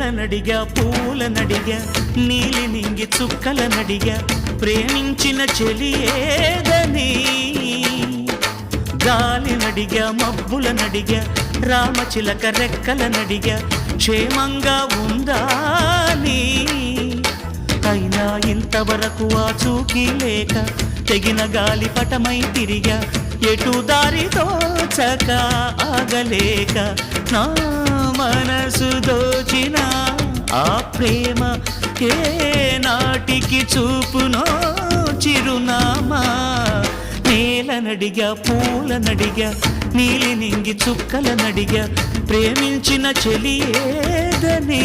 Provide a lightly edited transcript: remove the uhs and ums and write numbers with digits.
నేలనడిగా పూలనడిగా నీలి నింగి చుక్కలనడిగా ప్రేమించిన చెలియేదని గాలినడిగా మబ్బులనడిగా రామచిలక రెక్కలనడిగా క్షేమంగా ఉందాని అయినా ఇంతవరకు ఆ చూకి లేక తెగిన గాలి పటమై తిరిగా ఎటు దారి తోచక ఆగలేక నా మనసు దోచిన ఆ ప్రేమ ఏ నాటికి చూపునో చిరునామా నేలనడిగా పూలనడిగా నీలి నింగి చుక్కలనడిగా ప్రేమించిన చెలియేదని